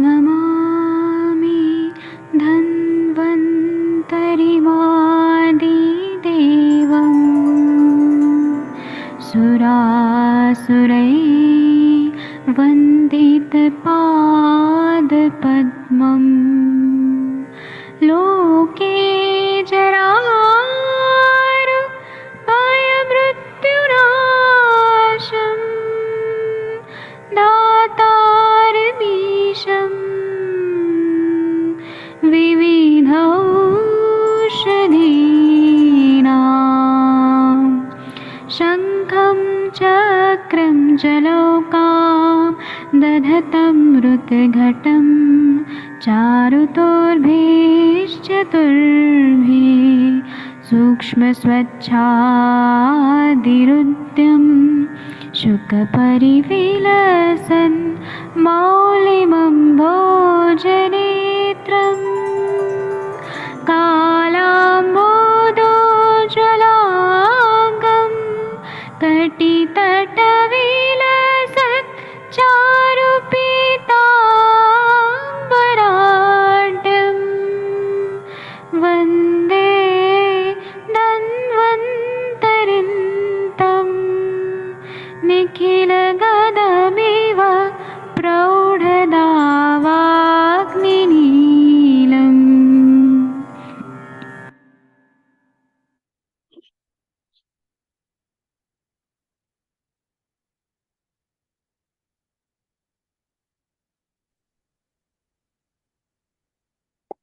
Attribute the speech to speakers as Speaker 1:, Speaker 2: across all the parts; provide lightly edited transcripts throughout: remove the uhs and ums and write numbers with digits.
Speaker 1: नमामि धन्वन्तरिमादिदेवम् सुरासुरैर्वन्दितपादपद्मम् लोके जरामृत्युनाशम् दातारमीशम् विविधौषधीनां शङ्खं चक्रं जलौकां दधतं मृतघटं चारुतोर्भिश्चतुर्भिः सूक्ष्मस्वच्छादिरुद्यं शुकपरिविलसन् मौलिमम्भोजनेत्रम् कालाम्बोदोज्ज्वलाङ्गं कटितटविलसत् चारुपीताम्बराढ्यं वन्दे धन्वन्तरिन्तं निखिलगदमिव प्रौढदावाग्निनीलम्।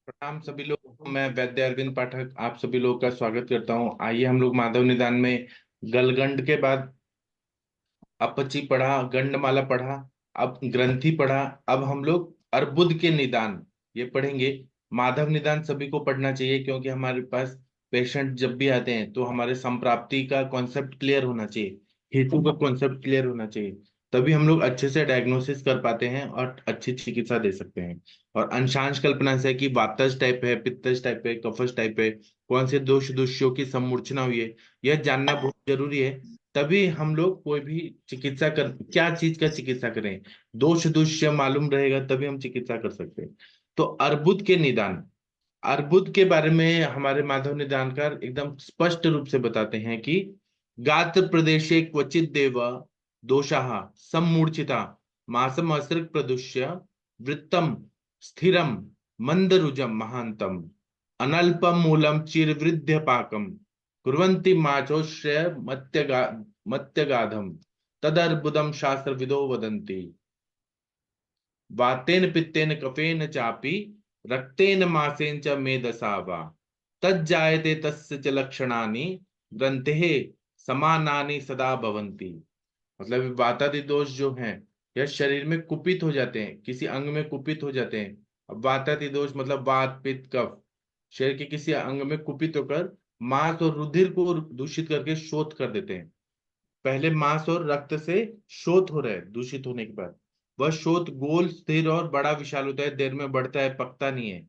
Speaker 2: प्रणाम सभी लोग। मैं वैद्य अरविंद पाठक आप सभी लोगों का स्वागत करता हूं। आइए हम लोग माधव निदान में गलगंड के बाद अपची पढ़ा, गंडमाला पढ़ा, अब ग्रंथि पढ़ा, अब हम लोग अर्बुद के निदान ये पढ़ेंगे। माधव निदान सभी को पढ़ना चाहिए क्योंकि हमारे पास पेशेंट जब भी आते हैं तो हमारे संप्राप्ति का कॉन्सेप्ट क्लियर होना चाहिए, हेतु का कॉन्सेप्ट क्लियर होना चाहिए, तभी हम लोग अच्छे से डायग्नोसिस कर पाते हैं और अच्छी चिकित्सा दे सकते हैं। और अंशांश कल्पना से कि वातज टाइप है, पित्तज टाइप है, कफज टाइप है, कौन से दोष दोषियों की सम्मूर्छना हुई है, यह जानना बहुत जरूरी है। तभी हम लोग कोई भी चिकित्सा कर, क्या चीज का चिकित्सा करें, दोष दूष्य मालूम रहेगा तभी हम चिकित्सा कर सकते हैं। तो अर्बुद के निदान, अर्बुद के बारे में हमारे माधव निदानकार एकदम स्पष्ट रूप से बताते हैं कि गात्र प्रदेशे क्वचित देव दोषाः सम्मूर्छिता मासम असृक् प्रदुष्य वृत्तम स्थिरम मंदरुजम महांतम अनल्पम मूलम चिरवृद्ध पाकम कुर्वन्ति माचोश्रय मत्यगाधम तदर्बुदम शास्त्रविदो वदन्ति वातेन पित्तेन कफेन चापि रक्तेन मासेन च मेदसा वा तज्जायते तस्य च लक्षणानि ग्रंथेः समानानि सदा भवन्ति। मतलब वातादि दोष जो हैं यह शरीर में कुपित हो जाते हैं, किसी अंग में कुपित हो जाते हैं। अब वातादि दोष मतलब वात पित्त कफ शरीर के किसी अंग में कुपित होकर मांस और रुधिर को दूषित करके शोथ कर देते हैं। पहले मांस और रक्त से शोथ हो रहा है दूषित होने के बाद, वह शोथ गोल स्थिर और बड़ा विशाल होता है, देर में बढ़ता है, पकता नहीं है,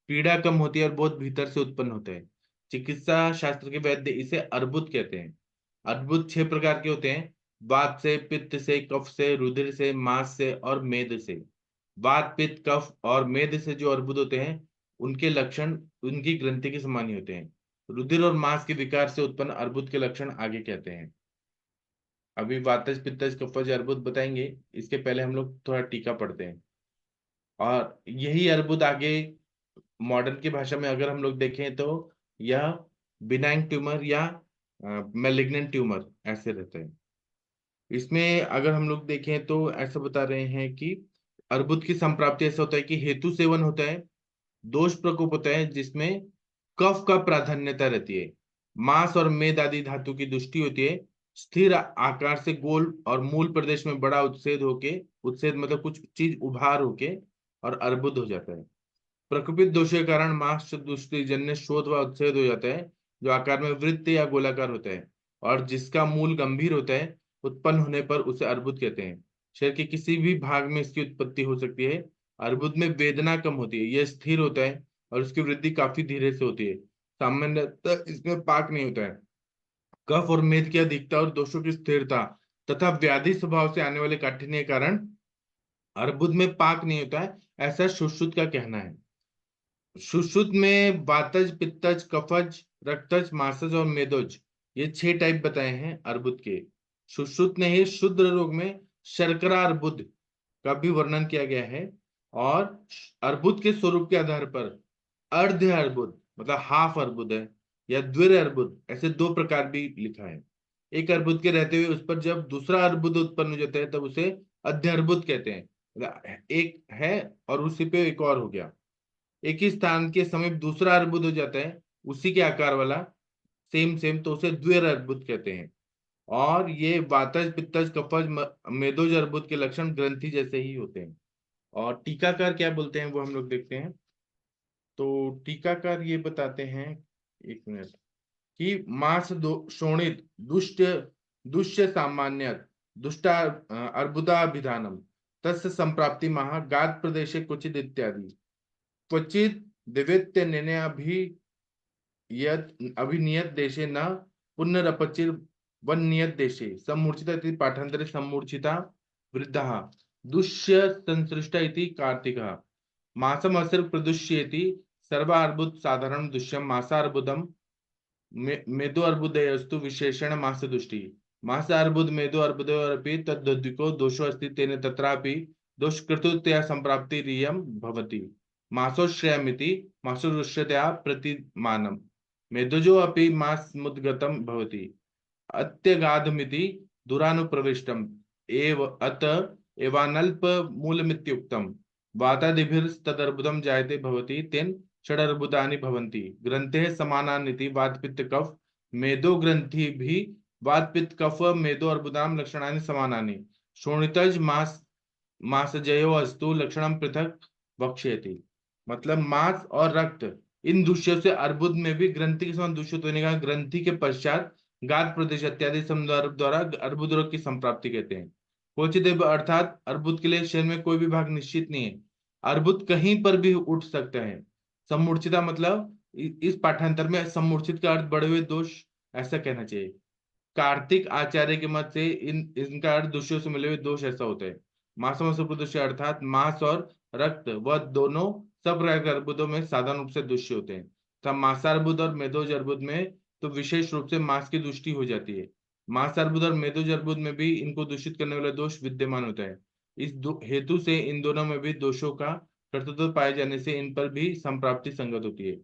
Speaker 2: पीड़ा कम होती है और बहुत भीतर से उत्पन्न होता है। चिकित्सा शास्त्र के वैद्य इसे अर्बुद कहते हैं। अर्बुद 6 प्रकार के होते हैं, वात से, पित्त से, कफ से, रुधिर से, मांस से और मेद से। वात पित्त कफ और मेद से जो अर्बुद होते हैं उनके लक्षण उनकी ग्रंथि के समान ही होते हैं। रुधिर और मांस के विकार से उत्पन्न अर्बुद के लक्षण आगे कहते हैं। अभी वातज पित्तज कफज अर्बुद बताएंगे, इसके पहले हम लोग थोड़ा टीका पढ़ते हैं। और यही अर्बुद आगे मॉडर्न की भाषा में अगर हम लोग देखें तो यह बिनाइन ट्यूमर या मैलिग्नेंट ट्यूमर ऐसे रहते हैं। इसमें अगर हम लोग देखें तो ऐसा बता रहे हैं कि अर्बुद की संप्राप्ति ऐसा होता है कि हेतु सेवन होता है, दोष प्रकोप होता है जिसमें कफ का प्राधान्यता रहती है, मांस और मेद आदि धातु की दुष्टि होती है, स्थिर आकार से गोल और मूल प्रदेश में बड़ा उत्सेद होके, उत्सेद मतलब कुछ चीज उभार होके और अर्बुद हो जाता है। प्रकोपित दोष के कारण मांस दुष्टि जन्य शोथ व उत्सेद हो जाता है जो आकार में वृत्त या गोलाकार होता है और जिसका मूल गंभीर होता है, उत्पन्न होने पर उसे अर्बुद कहते हैं। शरीर के किसी भी भाग में इसकी उत्पत्ति हो सकती है। अर्बुद में वेदना कम होती है, यह स्थिर होता है और उसकी वृद्धि काफी धीरे से होती है, सामान्यतः इसमें पाक नहीं होता है। कफ और मेद की अधिकता और दोषों की स्थिरता तथा व्याधि स्वभाव से आने वाले काठिन्य के कारण अर्बुद में पाक नहीं होता है, ऐसा सुश्रुत का कहना है। सुश्रुत में वातज, पित्तज, कफज, रक्तज, मासज और मेदोज, ये 6 टाइप बताए हैं अर्बुद के। सुश्रुत ने ही शुद्र रोग में शर्करा अर्बुद का भी वर्णन किया गया है। और अर्बुद के स्वरूप के आधार पर अर्ध अर्बुद मतलब हाफ अर्बुद है, या द्विर अर्बुद, ऐसे 2 प्रकार भी लिखा है। एक अर्बुद के रहते हुए उस पर जब दूसरा अर्बुद उत्पन्न हो जाता है तब उसे अध्य अर्बुद कहते हैं। मतलब एक है और उसी पे एक और हो गया। एक ही स्थान के समीप दूसरा अर्बुद हो जाता है उसी के आकार वाला, सेम सेम, तो उसे द्विर अर्बुद कहते हैं। और ये वातज, पित्तज, कफज, मेदोज अर्बुद के लक्षण ग्रंथि जैसे ही होते हैं। और टीकाकार क्या बोलते हैं वो हम लोग देखते हैं। तो टीकाकार ये बताते हैं, एक मिनट, कि मास दो शोणित दुष्ट दुष्य सामान्य दुष्टा अर्बुदाभिधानम तस्य संप्राप्ति महा गात प्रदेशे क्वचित इत्यादि क्वचित दिव्यत्य अभिनियत देशे न पुनरपचिर वन नियत देशे सम्मूर्छिता इति पाठांतरे सम्मूर्छिता वृद्धः दुष्य संसृष्टा इति कार्तिकः मासमसर प्रदुष्येति सर्वार्बुद साधारण दुष्यम मासार्बुदम मेदो अर्बुदयस्तु विशेषण मास दुष्टि मास अर्बुद मेदो अर्बुदयोरपि तद्दुदिको दोषो अस्ति तेन तत्रापि दोषकृततया संप्राप्ति रियम भवति मासोश्रयमिति मासोश्रयतया प्रतिमानम मेदोजो अपि मास मुद्गतम भवति अत्यगाधमिति दुरानुप्रविष्टम एव अत एवानल्प मूलमित्युक्तम वातादिभिस्तदर्बुदम जायते भवति तेन षडर्बुदानि भवन्ति ग्रन्थे समानानिति वातपित्त कफ मेदो ग्रंथि भी वातपित्त कफ मेदो अर्बुदाम लक्षणानि समानानि शोणितज मासजयो अस्तु लक्षणम पृथक वक्ष्यति। मतलब मांस और रक्त, इन दूषियों से अर्बुद में भी ग्रंथि के समान दूषित होने का ग्रंथि के पश्चात गाद प्रदेश इत्यादि संदर्भ द्वारा अर्बुद रोग की संप्राप्ति कहते हैं। क्वचित अर्थात अर्बुद के लिए शरीर में कोई भी भाग निश्चित नहीं है, अर्बुद कहीं पर भी उठ सकता है। सम्मूर्छिता मतलब इस पाठांतर में सम्मूर्छित का अर्थ बढ़े हुए दोष ऐसा कहना चाहिए। कार्तिक आचार्य के मत से इनका अर्थ दूषियों से मिले हुए दोष ऐसा होता है। मांसम सुप्रदुष्य अर्थात मांस और रक्त वह दोनों सब प्रकार के अर्बुदों में साधारण रूप से दुष्य होते हैं। तब मांसार्बुद और मेदोज अर्बुद में तो विशेष रूप से मांस की दृष्टि हो जाती है। मांसार्बुद और मेदोज अर्बुद में भी इनको दूषित करने वाला दोष विद्यमान होता है। इस हेतु से इन दोनों में भी दोषों का कर्तृत्व पाए जाने से इन पर भी संप्राप्ति संगत होती है।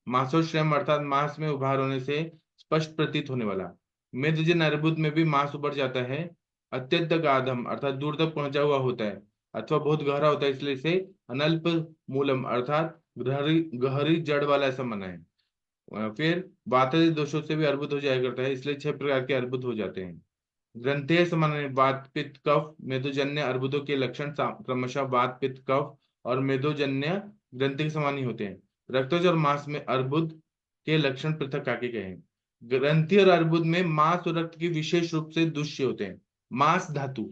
Speaker 2: मांसोश्रम अर्थात मांस में उभार होने से स्पष्ट प्रतीत होने वाला। मेदजन अर्बुद में भी मांस उभर जाता है, अत्यंत गाधम अर्थात दूर तक पहुंचा हुआ होता है अथवा बहुत गहरा होता है, इसलिए इसे अनल्प मूलम अर्थात गहरी गहरी जड़ वाला ऐसा माना है। फिर वातज दोषों से भी अर्बुद हो जाया करता है, इसलिए 6 प्रकार के अर्बुद हो जाते हैं। ग्रंथेय समान वात पित्त कफ मेदोजन्य अर्बुदों के लक्षण क्रमशः वात पित्त कफ और मेदोजन्य ग्रंथि के समान ही होते हैं। रक्तज और मांस में अर्बुद के लक्षण पृथक आगे गए हैं। ग्रंथि और अर्बुद में मांस और रक्त की विशेष रूप से दूष्य होते हैं। मांस धातु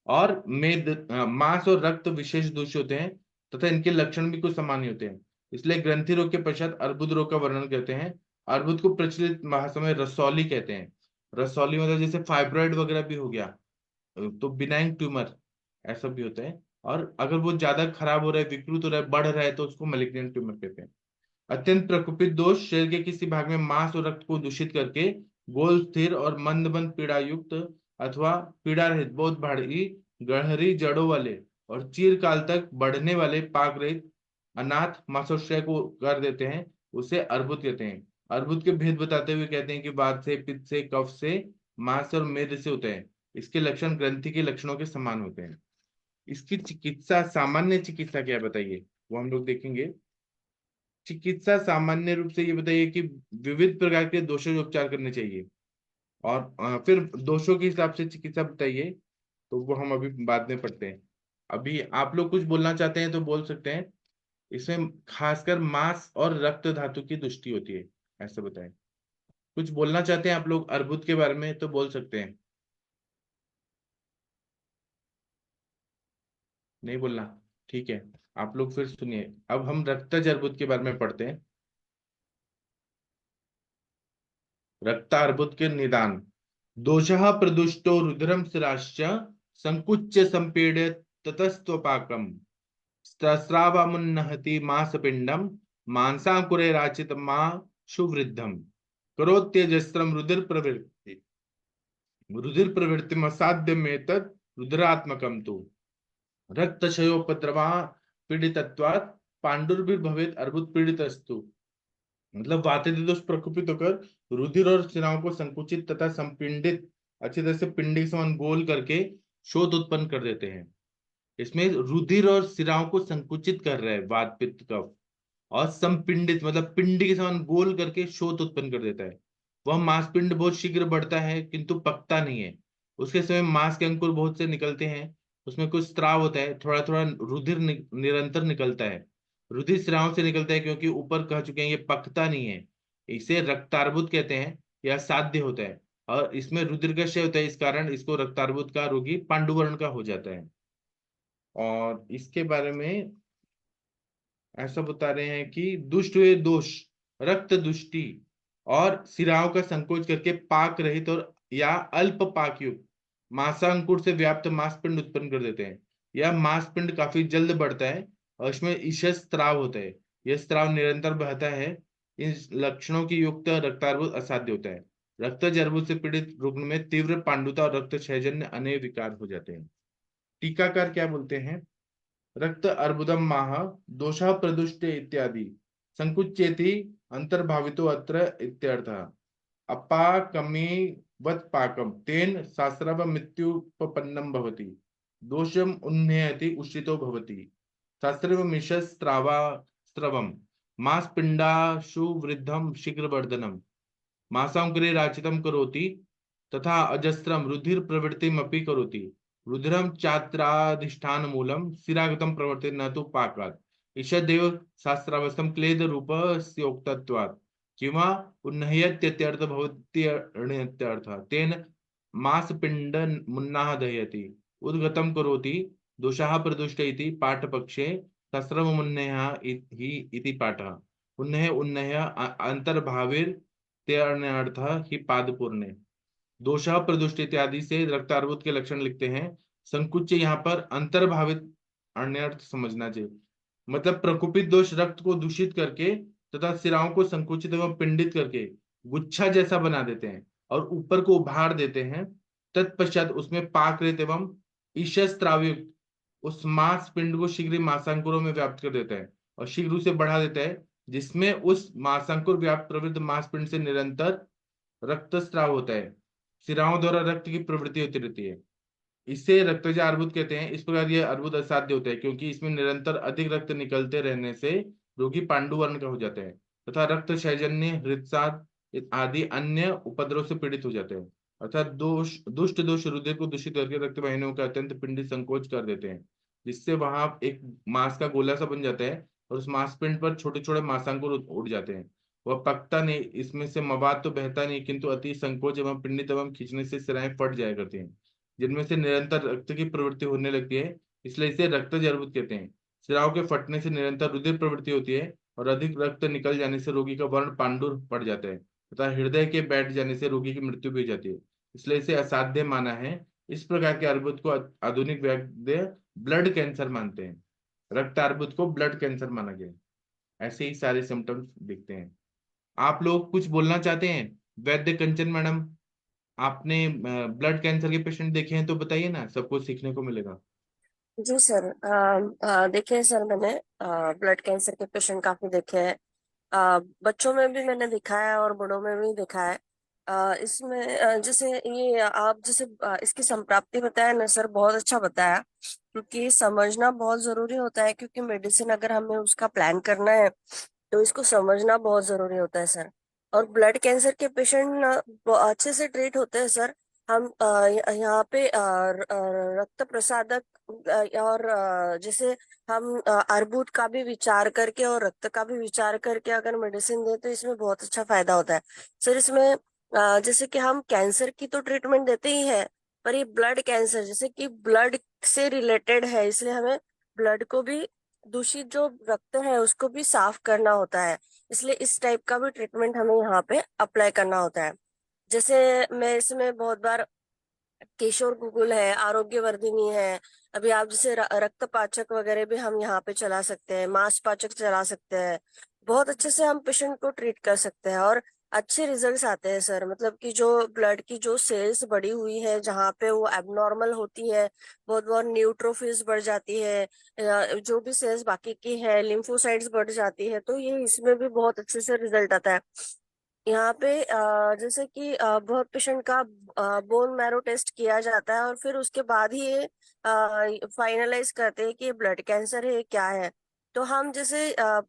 Speaker 2: और मांस और रक्त विशेष दूष्य होते हैं तथा इनके लक्षण भी कुछ समान ही होते हैं। इसलिए ग्रंथि रोग के पश्चात अर्बुद रोग का वर्णन करते हैं। अर्बुद को प्रचलित भाषा में रसौली कहते हैं। रसौली मतलब जैसे फाइब्रॉइड वगैरह भी हो गया तो बिनाइन ट्यूमर ऐसा भी होता है। और अगर वो ज्यादा खराब हो रहा है, विकृत हो रहा है, बढ़ रहा है तो उसको मैलिग्नेंट ट्यूमर कहते हैं। अत्यंत प्रकोपित दोष शरीर के किसी भाग में मांस और रक्त को दूषित करके गोल स्थिर और मंद मंद पीड़ा युक्त अथवा पीड़ा रहित बहुत भारी गहरी जड़ों वाले और चिरकाल तक बढ़ने वाले पाक रहित अनाथ मांसोश्रय को कर देते हैं, उसे अर्बुद कहते हैं। अर्बुद के भेद बताते हुए कहते हैं कि वात से, पित्त से, कफ से, मांस और मेद से होते हैं। इसके लक्षण ग्रंथि के लक्षणों के समान होते हैं। इसकी चिकित्सा, सामान्य चिकित्सा क्या है बताइए, वो हम लोग देखेंगे। चिकित्सा सामान्य रूप से ये बताइए कि विविध प्रकार के दोषों के उपचार करने चाहिए। और फिर दोषों के हिसाब से चिकित्सा बताइए, तो वो हम अभी बाद में पढ़ते हैं। अभी आप लोग कुछ बोलना चाहते हैं तो बोल सकते हैं। इसमें खासकर मांस और रक्त धातु की दृष्टि होती है, ऐसा बताएं। कुछ बोलना चाहते हैं आप लोग अर्बुद के बारे में तो बोल सकते हैं। नहीं बोलना, ठीक है। आप लोग फिर सुनिए, अब हम रक्तज अर्बुद के बारे में पढ़ते हैं। रक्तार्बुद के निदान। दोषः प्रदुष्टो रुधिरम शिराश्च संकुच्य संपीड्य ततस्त्वपाकम स्रावमुन्नहति मांसपिंडम मांसाकुरे राचित मां सुवृद्धम करोत्यजस्रम रुधिर प्रवृत्ति असाध्य में तत् रुद्रात्मकम तो रक्तक्षयोपद्रवा पीड़ितत्वात् पांडुर्भिर्भवेत् अर्बुद पीड़ितस्तु। मतलब वातज दोष प्रकोपित होकर रुधिर और शिराओं को संकुचित तथा संपिंडित अच्छी तरह से पिंडी के समान गोल करके शोथ उत्पन्न कर देते हैं। इसमें रुधिर और शिराओं को संकुचित कर रहा है वात पित्त कफ, और संपिंडित मतलब पिंडी के समान गोल करके शोथ उत्पन्न कर देता है। वह मांसपिंड बहुत शीघ्र बढ़ता है किंतु पकता नहीं है। उसके समय मांस के अंकुर बहुत से निकलते हैं, उसमें कुछ स्त्राव होता है, थोड़ा थोड़ा रुधिर निरंतर निकलता है। रुधिर स्राव से निकलता है क्योंकि ऊपर कह चुके हैं ये पकता नहीं है। इसे रक्तार्बुद कहते हैं। यह साध्य होता है और इसमें रुधिर का क्षय होता है, इस कारण इसको रक्तार्बुद का रोगी पांडुवर्ण का हो जाता है। और इसके बारे में ऐसा बता रहे हैं कि दुष्ट हुए दोष रक्त दुष्टि और सिराओं का संकोच करके पाक रहित और या अल्प पाक युक्त मांसांकुर से व्याप्त मांसपिंड उत्पन्न कर देते हैं। यह मांसपिंड काफी जल्द बढ़ता है और इसमें ईशस स्त्राव होता है। यह स्त्राव निरंतर बहता है। इन लक्षणों की युक्त रक्तार्बुद असाध्य होता है। रक्तज अर्बुद से पीड़ित रुग्ण में तीव्र पांडुता और रक्त क्षयजन्य अनेक विकार हो जाते हैं। टीकाकार क्या बोलते हैं? रक्त अर्बुदम माह दोषः प्रदुष्टे इत्यादि संकुच्येति अंतर्भावितो अत्र इत्यर्थः। अपाकमेवत् पाकम तेन शास्त्रव मृत्युपपन्नम भवति दोषम उन्नयति उषितो भवति शास्त्रव मिशस्त्रावा स्त्रवम मांसपिंडाशु वृद्धम शीघ्रवर्धनम मांसांकुरे राचितम करोति तथा अजस्रम रुधिर प्रवृत्तिमपि करोति रुधिरम चात्राधिष्ठान मूलम शिरागतम प्रवर्ते न तो पाकात् ईषदेव शास्त्रावस्थम क्लेद रूप स्योक्तत्वात् किंवा उन्नह्यत्यर्थ भवत्यर्थ तेन मांसपिंड मुन्नाह दह्यति उद्गतम करोति दोषाः प्रदुष्ट इति पाठपक्षे शास्त्रमुन्नयः हि इति पाठः उन्नय उन्नय अंतर्भावेर अर्थ ही पादपूर्ण दोष प्रदुष्ट इत्यादि से रक्तार्बुद के लक्षण लिखते हैं। संकुच्य यहाँ पर अंतर्भावित अन्यर्थ समझना चाहिए। मतलब प्रकुपित दोष रक्त को दूषित करके तथा सिराओं को संकुचित एवं पिंडित करके गुच्छा जैसा बना देते हैं और ऊपर को उभार देते हैं। तत्पश्चात उसमें पाक रेत एवं ईशस्त्रावयुक्त उस मांस पिंड को शीघ्र मांसांकुरों में व्याप्त कर देता है और शीघ्र उसे बढ़ा देता है, जिसमें उस मांसांकुर व्याप्त प्रवृत्त मांसपिंड से निरंतर रक्तस्राव होता है। सिराओं द्वारा रक्त की प्रवृत्ति होती रहती है। इसे रक्तज अर्बुद कहते हैं। इस प्रकार यह अर्बुद असाध्य होता है क्योंकि इसमें निरंतर अधिक रक्त निकलते रहने से रोगी पांडुवर्ण का हो जाता है तथा रक्त क्षयजन्य हृदसाद आदि अन्य उपद्रव से पीड़ित हो जाते हैं। अर्थात दुष्ट दोष रुधिर को दूषित करके रक्त वाहिनियों का अत्यंत पिंडी संकोच कर देते हैं, जिससे वहां एक मांस का गोला सा बन जाता है और उस मांसपिंड पर छोटे छोटे मांसांकुर उड़ जाते हैं। वह पकता नहीं, इसमें से मवाद तो बहता नहीं किंतु अति संकोच एवं पिंडित एवं खींचने से सिराएं फट जाया करती हैं, जिनमें से निरंतर रक्त की प्रवृत्ति होने लगती है। इसलिए इसे रक्तज अर्बुद कहते हैं। सिराओं के फटने से निरंतर रुधिर प्रवृत्ति होती है और अधिक रक्त निकल जाने से रोगी का वर्ण पांडुर पड़ जाता है तथा हृदय के बैठ जाने से रोगी की मृत्यु भी हो जाती है। इसलिए इसे असाध्य माना है। इस प्रकार के अर्बुद को आधुनिक वैद्य ब्लड कैंसर मानते हैं। रक्त अर्बुद को ब्लड कैंसर माना गया है। ऐसे ही सारे सिम्टम्स दिखते हैं। आप लोग कुछ बोलना चाहते हैं? वैद्य कंचन मैडम, आपने ब्लड कैंसर के पेशेंट देखे हैं तो बताइए ना, सबको सीखने को मिलेगा।
Speaker 3: जी सर, देखिए सर, मैंने ब्लड कैंसर के पेशेंट काफी देखे हैं। बच्चों में भी मैंने देखा है और बड़ों में भी देखा है। इसमें जैसे ये आप जैसे इसकी संप्राप्ति बताया ना सर, बहुत अच्छा बताया, क्योंकि समझना बहुत जरूरी होता है। क्योंकि मेडिसिन अगर हमें उसका प्लान करना है तो इसको समझना बहुत जरूरी होता है सर। और ब्लड कैंसर के पेशेंट अच्छे से ट्रीट होते हैं सर। हम यहाँ पे रक्त प्रसादक और जैसे हम अर्बुद का भी विचार करके और रक्त का भी विचार करके अगर मेडिसिन दे तो इसमें बहुत अच्छा फायदा होता है सर। इसमें जैसे कि हम कैंसर की तो ट्रीटमेंट देते ही है, पर ये ब्लड कैंसर जैसे कि ब्लड से रिलेटेड है, इसलिए हमें ब्लड को भी, दूषित जो रक्त है उसको भी साफ करना होता है। इसलिए इस टाइप का भी ट्रीटमेंट हमें यहाँ पे अप्लाई करना होता है। जैसे मैं इसमें बहुत बार किशोर गुगुल है, आरोग्यवर्धिनी है। अभी आप जैसे रक्तपाचक वगैरह भी हम यहाँ पे चला सकते हैं, मांस पाचक चला सकते हैं। बहुत अच्छे से हम पेशेंट को ट्रीट कर सकते हैं और अच्छे रिजल्ट्स आते हैं सर। मतलब कि जो ब्लड की जो सेल्स बढ़ी हुई है जहाँ पे वो एबनॉर्मल होती है, बहुत बहुत न्यूट्रोफिल्स बढ़ जाती है, जो भी सेल्स बाकी की है, लिम्फोसाइट्स बढ़ जाती है, तो ये इसमें भी बहुत अच्छे से रिजल्ट आता है। यहाँ पे जैसे कि बहुत पेशेंट का बोन मैरो टेस्ट किया जाता है और फिर उसके बाद ही ये फाइनलाइज करते हैं कि ये ब्लड कैंसर है क्या है। तो हम जैसे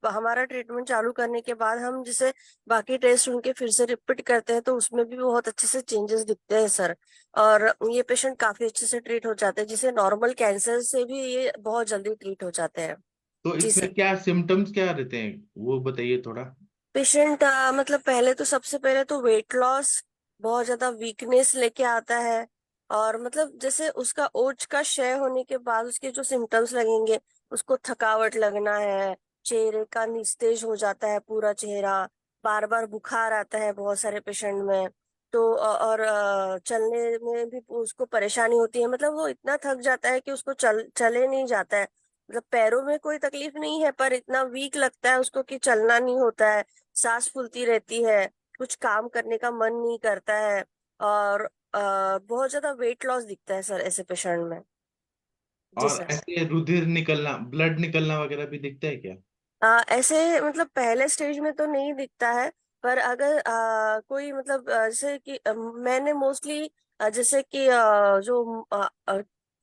Speaker 3: हमारा ट्रीटमेंट चालू करने के बाद हम जैसे बाकी टेस्ट उनके फिर से रिपीट करते हैं, तो उसमें भी बहुत अच्छे से चेंजेस दिखते हैं सर। और ये पेशेंट काफी अच्छे से ट्रीट हो जाते हैं, जिसे नॉर्मल कैंसर से भी ये बहुत जल्दी ट्रीट हो जाते हैं।
Speaker 2: तो
Speaker 3: जी
Speaker 2: इसमें
Speaker 3: सर।
Speaker 2: क्या सिम्टम्स क्या रहते हैं वो बताइए थोड़ा।
Speaker 3: पेशेंट मतलब पहले तो सबसे पहले तो वेट लॉस, बहुत ज्यादा वीकनेस लेके आता है। और मतलब जैसे उसका ओज का क्षय होने के बाद उसके जो सिम्टम्स लगेंगे, उसको थकावट लगना है, चेहरे का निस्तेज हो जाता है पूरा चेहरा, बार बार बुखार आता है बहुत सारे पेशेंट में। तो और चलने में भी उसको परेशानी होती है, मतलब वो इतना थक जाता है कि उसको चले नहीं जाता है। मतलब पैरों में कोई तकलीफ नहीं है पर इतना वीक लगता है उसको कि चलना नहीं होता है, सांस फूलती रहती है, कुछ काम करने का मन नहीं करता है। और बहुत ज्यादा वेट लॉस दिखता है सर ऐसे पेशेंट में। जी
Speaker 2: और
Speaker 3: सर।
Speaker 2: ऐसे रुधिर निकलना, ब्लड निकलना वगैरह भी दिखता है क्या?
Speaker 3: ऐसे मतलब पहले स्टेज में तो नहीं दिखता है, पर अगर कोई मतलब जैसे कि मैंने मोस्टली जैसे कि जो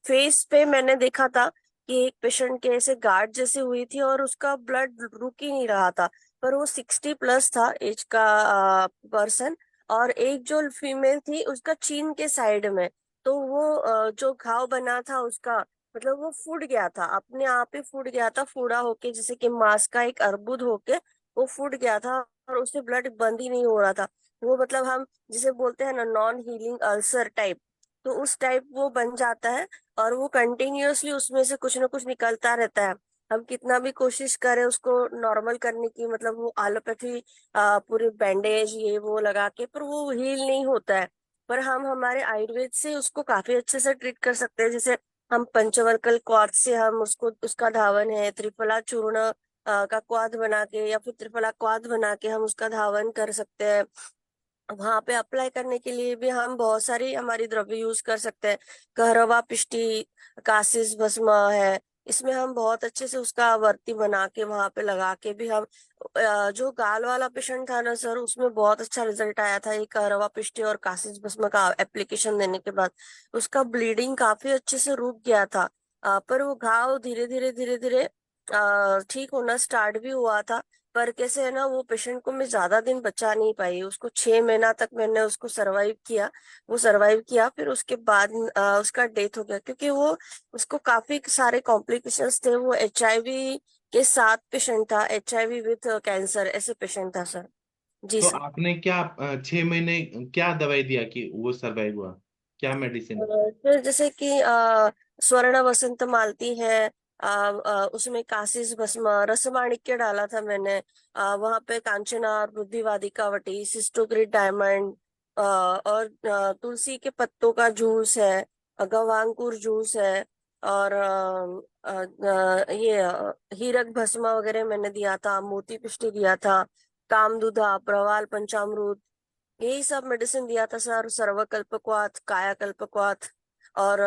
Speaker 3: फेस पे मैंने देखा था कि एक पेशेंट के ऐसे गार्ड जैसे हुई थी और उसका ब्लड रुक ही नहीं रहा था। पर वो 60+ था एज का पर्सन। और एक जो फीमेल थी उसका चीन के साइड में, तो वो जो घाव बना था उसका, मतलब वो फूट गया था, अपने आप ही फूट गया था, फूड़ा होके जैसे कि मांस का एक अर्बुद होके वो फूट गया था। और उससे ब्लड बंद ही नहीं हो रहा था। वो मतलब हम जिसे बोलते हैं ना नॉन हीलिंग अल्सर टाइप, तो उस टाइप वो बन जाता है। और वो कंटिन्यूअसली उसमें से कुछ ना कुछ निकलता रहता है। हम कितना भी कोशिश करें उसको नॉर्मल करने की, मतलब वो एलोपैथी पूरी बैंडेज ये वो लगा के, पर वो हील नहीं होता है। पर हम हमारे आयुर्वेद से उसको काफी अच्छे से ट्रीट कर सकते हैं। जैसे हम पंचवर्कल क्वाथ से हम उसको, उसका धावन है, त्रिफला चूर्ण का क्वाथ बना के या फिर त्रिफला क्वाथ बना के हम उसका धावन कर सकते हैं। वहां पे अप्लाई करने के लिए भी हम बहुत सारी हमारी द्रव्य यूज कर सकते हैं। कहरवा पिष्टी, कासिस भस्म है, इसमें हम बहुत अच्छे से उसका वर्ती बना के वहां पे लगा के भी हम जो गाल वाला पेशेंट था ना सर, उसमें बहुत अच्छा रिजल्ट आया था ये कहरवा पिष्टी और कासिस भस्म का एप्लीकेशन देने के बाद। उसका ब्लीडिंग काफी अच्छे से रुक गया था। पर वो घाव धीरे धीरे धीरे धीरे ठीक होना स्टार्ट भी हुआ था। पर कैसे है ना, वो पेशेंट को मैं ज्यादा दिन बचा नहीं पाई, उसको 6 महीना तक मैंने उसको सरवाइव किया। वो सरवाइव किया, फिर उसके बाद उसका डेथ हो गया, क्योंकि वो उसको काफी सारे कॉम्प्लिकेशंस थे। वो HIV के साथ पेशेंट था, HIV विथ कैंसर ऐसे पेशेंट था सर। जी
Speaker 2: तो
Speaker 3: सर।
Speaker 2: आपने क्या 6 महीने क्या दवाई दिया कि वो सरवाइव हुआ? क्या मेडिसिन?
Speaker 3: फिर जैसे कि स्वर्ण वसंत मालती है, उसमें कासिस भस्म रसमाणिक्य डाला था मैंने। वहां पे कांचनार, बुद्धिवादिका वटी, सिस्टोग्रिड डायमंड, और तुलसी के पत्तों का जूस है, गवांकुर जूस है। और ये हीरक भस्म वगैरह मैंने दिया था, मोती पिष्टी दिया था, कामदुधा, प्रवाल पंचामृत, यही सब मेडिसिन दिया था सर। सर्वकल्पक्वाथ, कायाकल्पक्वाथ। और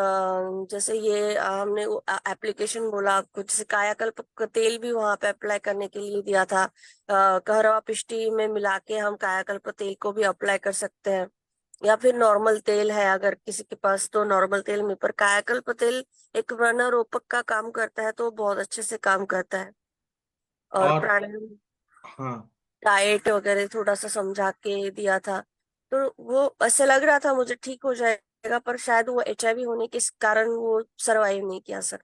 Speaker 3: जैसे ये हमने एप्लीकेशन बोला आपको, जैसे कायाकल्प का तेल भी वहां पे अप्लाई करने के लिए दिया था। कहरवा पिष्टी में मिला के हम कायाकल्प तेल को भी अप्लाई कर सकते हैं, या फिर नॉर्मल तेल है अगर किसी के पास तो नॉर्मल तेल में। पर कायाकल्प तेल एक व्रण रोपक का काम करता है, तो बहुत अच्छे से काम करता है। और
Speaker 2: और
Speaker 3: प्राणायाम,
Speaker 2: हाँ।
Speaker 3: डाइट वगैरह थोड़ा सा समझा के दिया था। तो वो ऐसे लग रहा था मुझे ठीक हो जाएगा, पर शायद वो HIV होने के कारण वो सरवाइव नहीं किया सर।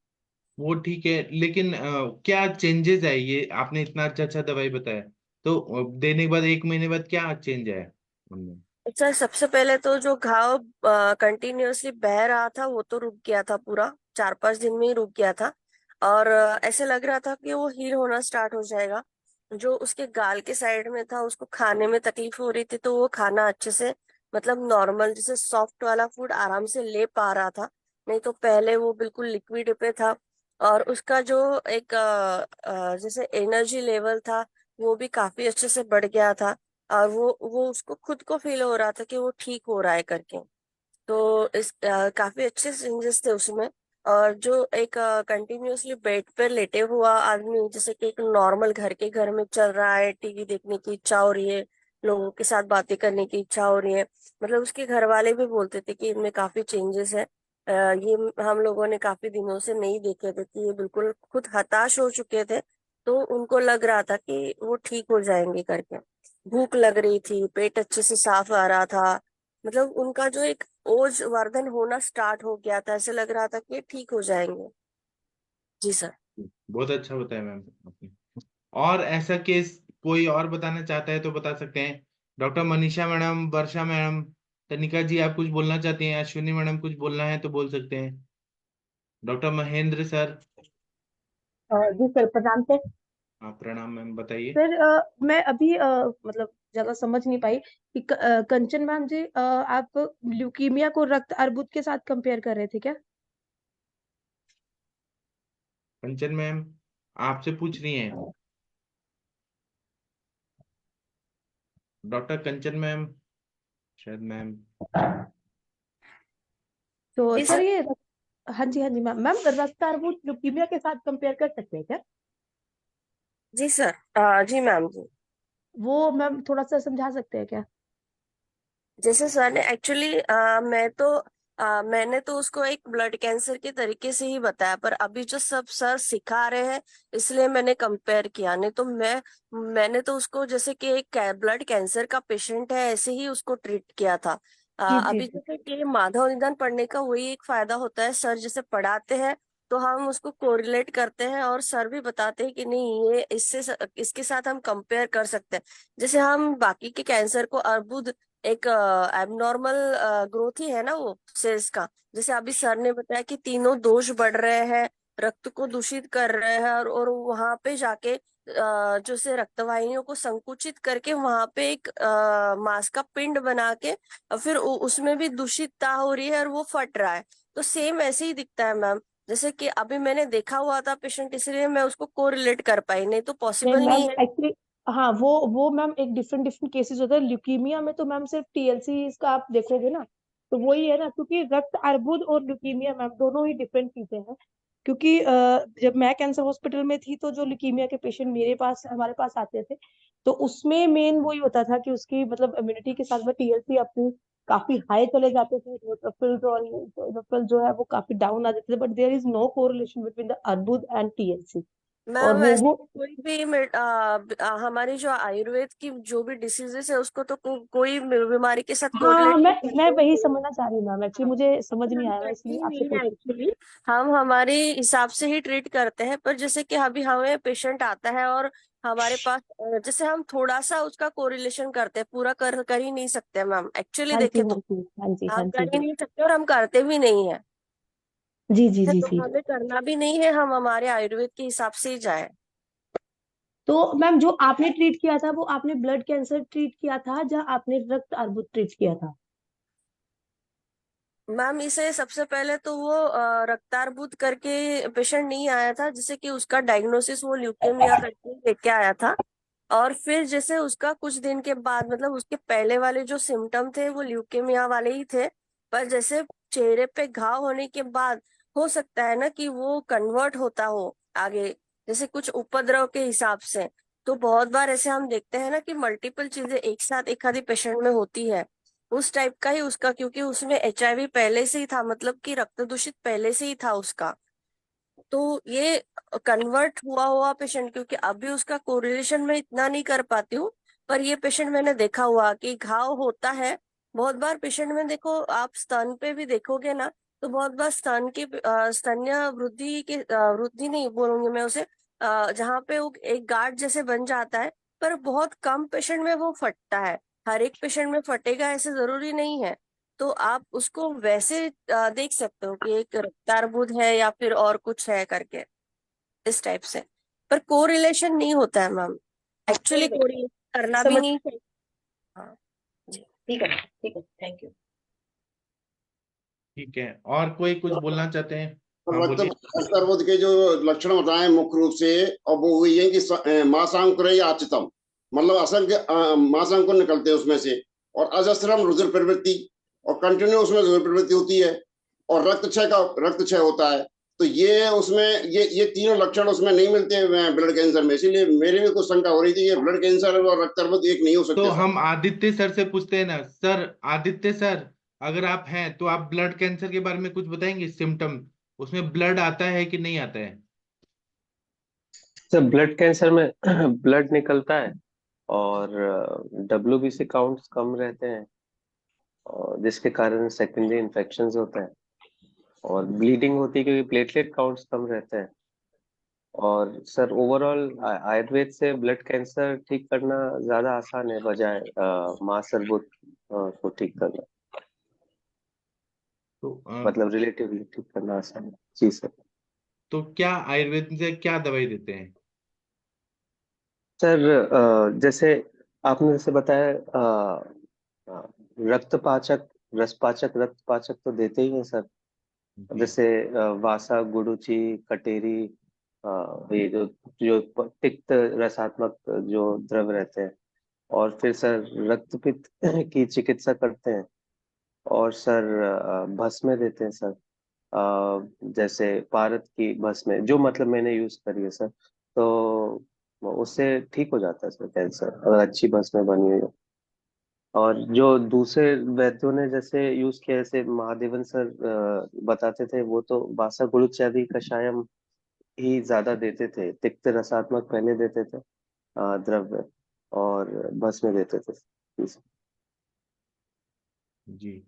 Speaker 2: वो ठीक है, लेकिन क्या चेंजेस है? ये आपने इतना अच्छा अच्छा दवाई बताया, तो देने के बाद 1 महीने बाद क्या चेंज है उनमें?
Speaker 3: अच्छा, सबसे पहले तो जो घाव कंटिन्यूअसली बह रहा था वो तो रुक गया था, पूरा 4-5 दिन में ही रुक गया था। और ऐसे लग रहा था कि वो हील होना स्टार्ट हो जाएगा। जो उसके गाल के साइड में था उसको खाने में तकलीफ हो रही थी, तो वो खाना अच्छे से मतलब नॉर्मल जैसे सॉफ्ट वाला फूड आराम से ले पा रहा था, नहीं तो पहले वो बिल्कुल लिक्विड पे था। और उसका जो एक जैसे एनर्जी लेवल था वो भी काफी अच्छे से बढ़ गया था। और वो उसको खुद को फील हो रहा था कि वो ठीक हो रहा है करके। तो काफी अच्छे चेंजेस थे उसमें। और जो एक कंटिन्यूअसली बेड पे लेटे हुआ आदमी, जैसे कि एक नॉर्मल घर में चल रहा है, टीवी देखने की इच्छा हो रही है, लोगों के साथ बातें करने की इच्छा हो रही है, मतलब उसके घर वाले भी बोलते थे कि इनमें काफी चेंजेस है। ये हम लोगों ने काफी दिनों से नहीं देखे थे कि ये बिल्कुल खुद हताश हो चुके थे। तो उनको लग रहा था कि वो ठीक हो जाएंगे करके। भूख लग रही थी, पेट अच्छे से साफ आ रहा था, मतलब उनका जो एक ओज वर्धन होना स्टार्ट हो गया था, ऐसे लग रहा था कि ये ठीक हो जाएंगे। जी सर।
Speaker 2: बहुत अच्छा बताया मैम आपने। और ऐसा केस कोई और बताना चाहता है तो बता सकते हैं। डॉक्टर मनीषा मैडम, वर्षा मैडम, तनिका जी, आप कुछ बोलना चाहते हैं? अश्विनी मैडम, कुछ बोलना है तो बोल सकते हैं। Doctor Mahendra sir.
Speaker 4: जी सर, प्रणाम सर।
Speaker 2: हाँ, प्रणाम मैम, बताइए।
Speaker 4: सर मैं अभी मतलब ज्यादा समझ नहीं पाई कि कंचन मैम जी, आप ल्यूकीमिया को रक्त अर्बुद के साथ कंपेयर कर रहे थे क्या?
Speaker 2: कंचन मैम, आपसे पूछ रही हैं। डॉक्टर कंचन मैम, शायद मैम।
Speaker 4: तो
Speaker 3: जी
Speaker 4: सर
Speaker 3: सर।
Speaker 4: ये हाँ जी, हाँ जी मैम, मैम रक्त अर्बुद ल्यूकीमिया के साथ कंपेयर कर सकते हैं क्या?
Speaker 3: जी सर। जी मैम जी।
Speaker 4: वो मैम थोड़ा सा समझा सकते हैं क्या?
Speaker 3: जैसे सर ने एक्चुअली मैंने तो उसको एक ब्लड कैंसर के तरीके से ही बताया, पर अभी जो सब सर सिखा रहे हैं इसलिए मैंने कंपेयर किया, नहीं तो मैंने तो उसको जैसे कि एक ब्लड कैंसर का पेशेंट है ऐसे ही उसको ट्रीट किया था।
Speaker 4: जी जी
Speaker 3: अभी
Speaker 4: जी।
Speaker 3: जैसे कि माधव निदान पढ़ने का वही एक फायदा होता है, सर जैसे पढ़ाते हैं तो हम उसको कोरिलेट करते हैं और सर भी बताते हैं कि नहीं ये इसके साथ हम कंपेयर कर सकते हैं। जैसे हम बाकी के कैंसर को अर्बुद एक एबनॉर्मल ग्रोथ ही है ना वो सेल्स का, जैसे अभी सर ने बताया कि तीनों दोष बढ़ रहे हैं, रक्त को दूषित कर रहे हैं, और वहां पे जाके जो से रक्तवाहिनियों को संकुचित करके वहां पे एक मांस का पिंड बना के और फिर उसमें भी दूषितता हो रही है और वो फट रहा है। तो सेम ऐसे ही दिखता है मैम, जैसे कि अभी मैंने देखा हुआ था पेशेंट, इसलिए मैं उसको कोरिलेट कर पाई, नहीं तो
Speaker 4: नहीं
Speaker 3: पॉसिबल
Speaker 4: मैम,
Speaker 3: नहीं है।
Speaker 4: एक्चुअली हाँ, वो मैम एक डिफरेंट डिफरेंट केसेस होता है। ल्यूकीमिया में तो मैम सिर्फ टीएलसी इसका आप देखोगे ना, तो वही है ना, क्योंकि रक्त अर्बुद और ल्यूकीमिया मैम दोनों ही डिफरेंट चीजें हैं। क्योंकि जब मैं कैंसर हॉस्पिटल में थी तो जो ल्यूकीमिया के पेशेंट मेरे पास हमारे पास आते थे, तो उसमें मेन वही होता था कि उसकी मतलब इम्यूनिटी के साथ में टीएलसी अपनी काफी हाई चले जाते थे, न्यूट्रोफिल्स और न्यूट्रोफिल जो है वो काफी डाउन आ जाते थे, but there is no correlation between the अर्बुद एंड टीएलसी। और
Speaker 3: मैम
Speaker 4: वो
Speaker 3: ऐसे कोई भी हमारी जो आयुर्वेद की जो भी डिसीजेस है उसको तो कोई बीमारी के साथ
Speaker 4: हाँ,
Speaker 3: कोरिलेट
Speaker 4: मैं
Speaker 3: नहीं
Speaker 4: वही
Speaker 3: है।
Speaker 4: समझना चाह रही हूँ मैम, एक्चुअली
Speaker 3: हाँ,
Speaker 4: मुझे समझ नहीं
Speaker 3: हम
Speaker 4: आया, मैं
Speaker 3: करते
Speaker 4: इसलिए
Speaker 3: ही
Speaker 4: आपसे
Speaker 3: नहीं है
Speaker 4: पूछ।
Speaker 3: एक्चुअली। हम हमारे हिसाब से ही ट्रीट करते हैं, पर जैसे कि अभी हमें पेशेंट आता है और हमारे पास जैसे हम थोड़ा सा उसका कोरिलेशन करते हैं, पूरा कर ही नहीं सकते मैम, एक्चुअली
Speaker 4: हाँ जी,
Speaker 3: देखे
Speaker 4: हाँ
Speaker 3: तो
Speaker 4: जी, हाँ जी, हाँ
Speaker 3: हम
Speaker 4: जी,
Speaker 3: कर ही नहीं सकते और हम करते भी नहीं है।
Speaker 4: जी जी जी
Speaker 3: तो
Speaker 4: जी।
Speaker 3: हमें करना भी नहीं है, हम हमारे आयुर्वेद के हिसाब से ही जाए।
Speaker 4: तो मैम जो आपने ट्रीट किया था वो आपने ब्लड कैंसर ट्रीट किया था या आपने रक्त अर्बुद ट्रीट किया था?
Speaker 3: मैम इसे सबसे पहले तो वो रक्तार्बुद करके पेशेंट नहीं आया था, जैसे कि उसका डायग्नोसिस वो ल्यूकेमिया करके लेके आया था। और फिर जैसे उसका कुछ दिन के बाद, मतलब उसके पहले वाले जो सिम्टम थे वो ल्यूकेमिया वाले ही थे, पर जैसे चेहरे पे घाव होने के बाद हो सकता है ना कि वो कन्वर्ट होता हो आगे, जैसे कुछ उपद्रव के हिसाब से। तो बहुत बार ऐसे हम देखते हैं ना कि मल्टीपल चीजें एक साथ एक आधी पेशेंट में होती है, उस टाइप का ही उसका, क्योंकि उसमें एचआईवी पहले से ही था, मतलब कि रक्त दूषित पहले से ही था उसका। तो ये कन्वर्ट हुआ पेशेंट, क्योंकि अभी उसका कोरिलेशन में इतना नहीं कर पाती हूँ, पर ये पेशेंट मैंने देखा हुआ कि घाव होता है। बहुत बार पेशेंट में देखो, आप स्तन पे भी देखोगे ना, तो बहुत बार स्तन्य वृद्धि के वृद्धि नहीं बोलूंगी मैं उसे, जहाँ पे वो एक गार्ड जैसे बन जाता है, पर बहुत कम पेशेंट में वो फटता है। हर एक पेशेंट में फटेगा ऐसे जरूरी नहीं है। तो आप उसको वैसे देख सकते हो कि एक रक्तार्बुद है या फिर और कुछ है करके, इस टाइप से। पर कोरिलेशन नहीं होता है मैम,
Speaker 4: हाँ,
Speaker 3: एक्चुअली कोरिलेशन करना भी
Speaker 4: समझ
Speaker 3: नहीं चाहिए। हाँ जी।
Speaker 4: ठीक है, थैंक यू।
Speaker 2: ठीक है, और कोई कुछ बोलना चाहते हैं? हाँ
Speaker 5: रक्त
Speaker 2: बोलिए।
Speaker 5: रक्तार्बुद के जो लक्षण बताए मुख्य रूप से, और वो हुई है कि मासांकुर आचितम, मतलब असंख्य मासांकुर निकलते हैं उसमें से, और अजस्रम रुधिर प्रवृत्ति, और कंटिन्यू उसमें रुधिर प्रवृत्ति होती है, और रक्तक्षय होता है। तो ये उसमें ये तीनों लक्षण उसमें नहीं मिलते ब्लड कैंसर में, इसीलिए मेरी भी कुछ शंका हो रही थी, ये ब्लड कैंसर और रक्तार्बुद एक नहीं हो
Speaker 2: तो
Speaker 5: सकते सर।
Speaker 2: हम आदित्य सर से पूछते हैं ना। सर आदित्य सर, अगर आप हैं तो आप ब्लड कैंसर के बारे में कुछ बताएंगे? सिम्टम, उसमें ब्लड आता है कि नहीं आता है?
Speaker 6: सर ब्लड कैंसर में ब्लड निकलता है और WBC काउंट्स कम रहते हैं, और जिसके कारण सेकेंडरी इन्फेक्शंस होते हैं, और ब्लीडिंग होती है क्योंकि प्लेटलेट काउंट्स कम रहते हैं। और सर ओवरऑल आयुर्वेद से ब्लड कैंसर ठीक करना ज्यादा आसान है बजाय मांस अर्बुद को ठीक करना,
Speaker 2: तो
Speaker 6: मतलब रिलेटिवली ठीक करना आसान है। जी सर।
Speaker 2: तो क्या आयुर्वेद से क्या दवाई देते हैं?
Speaker 6: सर जैसे आपने जैसे बताया अ, रक्तपाचक, रसपाचक, रक्तपाचक तो देते ही हैं सर।
Speaker 2: जी।
Speaker 6: जैसे वासा, गुडुचि, कटेरी, ये जो जो तिक्त रसात्मक जो द्रव रहते हैं। और फिर सर रक्तपित्त की चिकित्सा करते हैं। और सर भस्में देते हैं सर, जैसे पारद की भस्में, जो मतलब मैंने यूज करी है सर, तो उससे ठीक हो जाता है सर कैंसर, अगर अच्छी भस्में बनी हुई हो। और जो दूसरे वैद्यों ने जैसे यूज किया, जैसे महादेवन सर बताते थे, वो तो वासा गुड़ुचादि कषायम ही ज्यादा देते थे, तिक्त रसात्मक पहले देते थे द्रव्य, और भस्म देते थे।
Speaker 2: जी।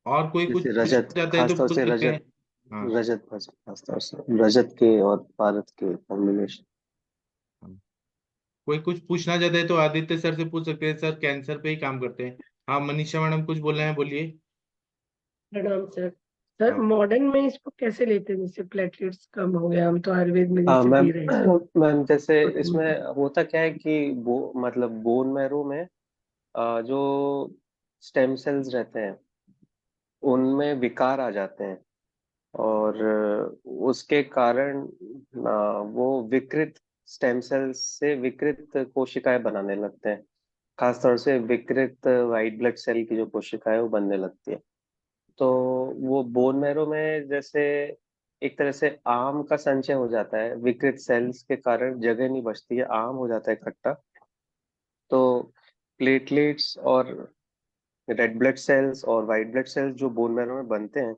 Speaker 2: और कोई कुछ
Speaker 6: जैसे
Speaker 2: पूछना
Speaker 6: रजत,
Speaker 2: चाहते हैं तो
Speaker 6: खासतौर
Speaker 2: पूछ
Speaker 6: से
Speaker 2: सकते हैं।
Speaker 6: रजत,
Speaker 2: हाँ।
Speaker 6: रजत भस्म, खासतौर से रजत के और पारद के कॉम्बिनेशन।
Speaker 2: हाँ। कोई कुछ पूछना चाहते हैं तो आदित्य सर से पूछ सकते हैं, सर कैंसर पे ही काम करते हैं। हाँ मनीषा मैडम कुछ बोल रहे हैं, बोलिए।
Speaker 4: प्रणाम सर। सर
Speaker 2: हाँ।
Speaker 4: मॉडर्न में इसको कैसे लेते हैं? जैसे प्लेटलेट्स कम हो गया, हम तो आयुर्वेद में
Speaker 6: हाँ
Speaker 4: जैसे
Speaker 6: मैम,
Speaker 4: दे रहे हैं।
Speaker 6: मैम जैसे इसमें होता क्या है कि मतलब बोन मैरो में जो स्टेम सेल्स रहते हैं उनमें विकार आ जाते हैं, और उसके कारण वो विकृत स्टेम सेल्स से विकृत कोशिकाएं बनाने लगते हैं। खासतौर से विकृत वाइट ब्लड सेल की जो कोशिकाएं है वो बनने लगती है। तो वो बोन मैरो में जैसे एक तरह से आम का संचय हो जाता है, विकृत सेल्स के कारण जगह नहीं बचती है, आम हो जाता है इकट्ठा। तो प्लेटलेट्स और रेड ब्लड सेल्स और वाइट ब्लड सेल्स जो बोन मैरो में बनते हैं,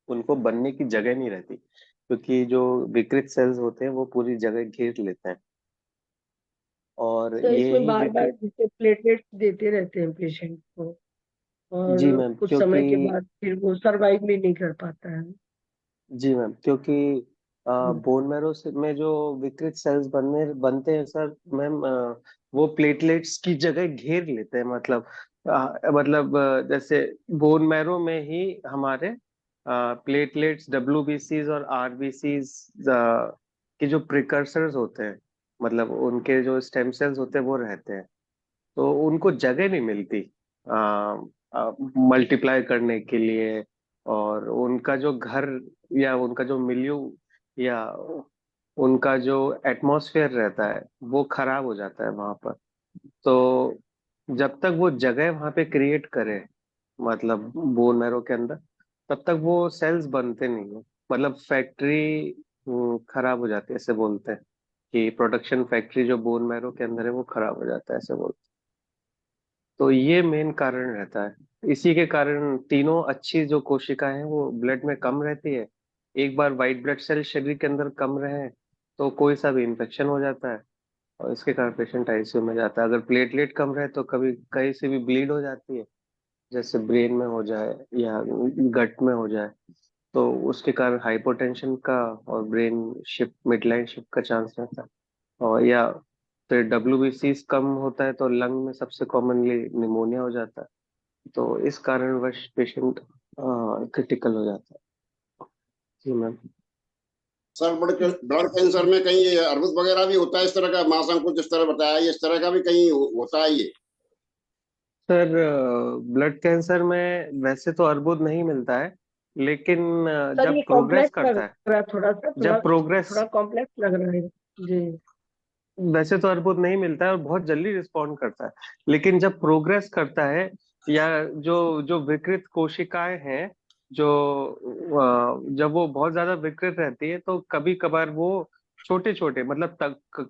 Speaker 6: उनको बनने की जगह नहीं रहती, क्योंकि जो विकृत सेल्स होते हैं वो पूरी जगह घेर लेते हैं। और
Speaker 4: तो
Speaker 6: ये
Speaker 4: इसमें
Speaker 6: ही
Speaker 4: बार बार
Speaker 6: विकृत।
Speaker 4: जैसे प्लेटलेट्स देते रहते हैं पेशेंट को,
Speaker 6: जी
Speaker 4: और
Speaker 6: मैम,
Speaker 4: कुछ
Speaker 6: क्योंकि
Speaker 4: समय के बाद फिर वो सरवाइव भी नहीं कर पाता है।
Speaker 6: जी मैम, क्योंकि बोन मैरो में जो विकृत सेल्स बनते हैं सर मैम, वो प्लेटलेट्स की जगह घेर लेते हैं। जैसे बोन मैरो में ही हमारे प्लेटलेट्स, WBCs और RBCs के जो प्रिकर्सर्स होते हैं, मतलब उनके जो स्टेम सेल्स होते हैं वो रहते हैं, तो उनको जगह नहीं मिलती मल्टीप्लाई करने के लिए। और उनका जो घर, या उनका जो मिल्यू, या उनका जो एटमॉस्फेयर रहता है वो खराब हो जाता है वहां पर। तो जब तक वो जगह वहां पे क्रिएट करे, मतलब बोन मैरो के अंदर, तब तक वो सेल्स बनते नहीं है। मतलब फैक्ट्री खराब हो जाती है, ऐसे बोलते हैं कि प्रोडक्शन फैक्ट्री जो बोन मैरो के अंदर है वो खराब हो जाता है, ऐसे बोलते हैं। तो ये मेन कारण रहता है, इसी के कारण तीनों अच्छी जो कोशिकाएं हैं वो ब्लड में कम रहती है। एक बार वाइट ब्लड सेल शरीर के अंदर कम रहे तो कोई सा भी इन्फेक्शन हो जाता है, और इसके कारण पेशेंट ICU में जाता है। अगर प्लेटलेट कम रहे तो कभी कहीं से भी ब्लीड हो जाती है, जैसे ब्रेन में हो जाए या गट में हो जाए, तो उसके कारण हाइपोटेंशन का और ब्रेन शिफ्ट, मिडलाइन शिफ्ट का चांस रहता है। और या फिर WBC कम होता है तो लंग में सबसे कॉमनली निमोनिया हो जाता है, तो इस कारणवश पेशेंट क्रिटिकल हो जाता है। जी मैम।
Speaker 5: सर ब्लड कैंसर में कहीं ये अर्बुद वगैरह भी होता है, इस तरह का मांसांकुर जिस तरह बताया, इस तरह का भी कहीं होता है ये?
Speaker 6: सर ब्लड कैंसर में वैसे तो अर्बुद नहीं मिलता है, लेकिन
Speaker 4: सर
Speaker 6: जब
Speaker 4: ये
Speaker 6: प्रोग्रेस
Speaker 4: कॉम्प्लेक्स लग
Speaker 6: करता है,
Speaker 4: रहा है थोड़ा सा, थोड़ा
Speaker 6: जब प्रोग्रेस
Speaker 4: थोड़ा कॉम्प्लेक्स लग रहा है जी।
Speaker 6: वैसे तो अर्बुद नहीं मिलता है और बहुत जल्दी रिस्पॉन्ड करता है, लेकिन जब प्रोग्रेस करता है या जो जो विकृत कोशिकाएं हैं, जो जब वो बहुत ज्यादा विकृत रहती है तो कभी कभार वो छोटे छोटे मतलब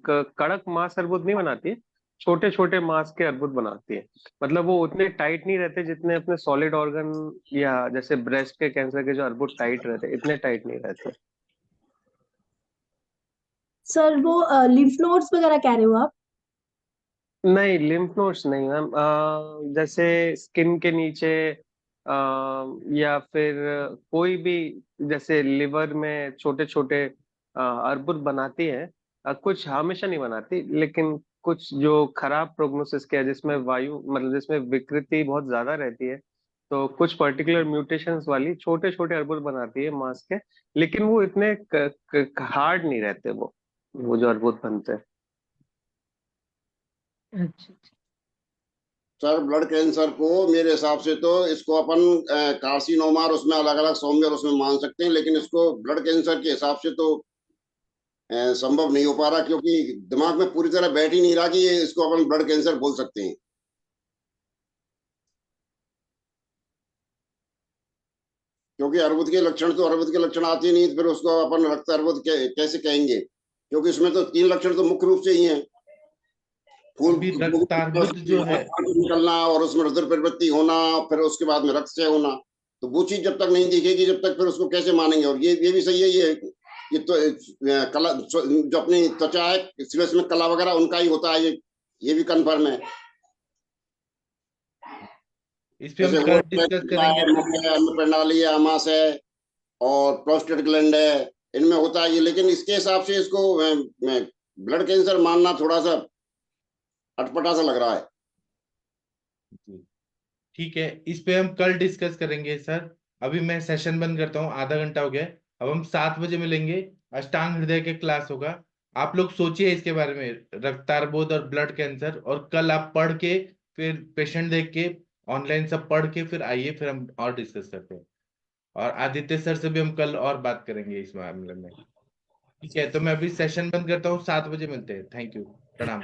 Speaker 6: कड़क मांस अर्बुद नहीं बनाती है, छोटे छोटे मांस के अर्बुद बनाती है। मतलब वो उतने टाइट नहीं रहते जितने अपने सॉलिड ऑर्गन या जैसे ब्रेस्ट के कैंसर के जो अर्बुद टाइट रहते हैं, इतने टाइट नहीं रहते।
Speaker 4: सर वो लिम्फ नोड्स वगैरह कह रहे हो आप?
Speaker 6: नहीं, लिम्फ नोड्स नहीं मैम। जैसे स्किन के नीचे या फिर कोई भी, जैसे लिवर में छोटे छोटे अर्बुद बनाती है। कुछ हमेशा नहीं बनाती, लेकिन कुछ जो खराब प्रोग्नोसिस के है, जिसमें वायु मतलब जिसमें विकृति बहुत ज्यादा रहती है, तो कुछ पर्टिकुलर म्यूटेशंस वाली छोटे छोटे अर्बुद बनाती है मांस के। लेकिन वो इतने हार्ड नहीं रहते, वो जो अर्बुद बनते हैं।
Speaker 4: अच्छा।
Speaker 5: सर ब्लड कैंसर को मेरे हिसाब से तो इसको अपन कार्सिनोमा और उसमें अलग अलग सौम्य और उसमें मान सकते हैं, लेकिन इसको ब्लड कैंसर के हिसाब से तो संभव नहीं हो पा रहा, क्योंकि दिमाग में पूरी तरह बैठ ही नहीं रहा कि ये इसको अपन ब्लड कैंसर बोल सकते हैं। क्योंकि अर्बुद के लक्षण आते ही नहीं, तो फिर उसको अपन रक्त अर्बुद कैसे कहेंगे, क्योंकि इसमें तो 3 लक्षण तो मुख्य रूप से ही हैं। फूल
Speaker 2: अभी रक्तार्बुद जो है,
Speaker 5: निकलना और उसमें रुधिर प्रवृत्ति होना, फिर उसके बाद में रक्त क्षय होना, तो वो चीज जब तक नहीं दिखेगी जब तक फिर उसको कैसे मानेंगे। और ये भी सही है, ये तो कला जो अपनी त्वचा है, इसमें कला वगैरह उनका ही होता है, ये भी कन्फर्म है।
Speaker 2: इस पे हम
Speaker 5: जैसे
Speaker 2: कल डिस्कस करेंगे।
Speaker 5: अन्न प्रणाली है, आमाशय है और प्रोस्टेट ग्लैंड है, इनमें होता है ये। लेकिन इसके हिसाब से इसको ब्लड कैंसर मानना थोड़ा सा अटपटा सा लग रहा है।
Speaker 2: ठीक है, इस पे हम कल डिस्कस करेंगे सर। अभी मैं सेशन बंद करता हूँ, आधा घंटा हो गया है। अब हम 7 बजे मिलेंगे, अष्टांग हृदय के क्लास होगा। आप लोग सोचिए इसके बारे में, रक्तार्बुद और ब्लड कैंसर, और कल आप पढ़ के फिर पेशेंट देख के ऑनलाइन सब पढ़ के फिर आइए, फिर हम और डिस्कस करते हैं। और आदित्य सर से भी हम कल और बात करेंगे इस मामले में। ठीक है, तो मैं अभी सेशन बंद करता हूँ, 7 बजे मिलते हैं। थैंक यू, प्रणाम।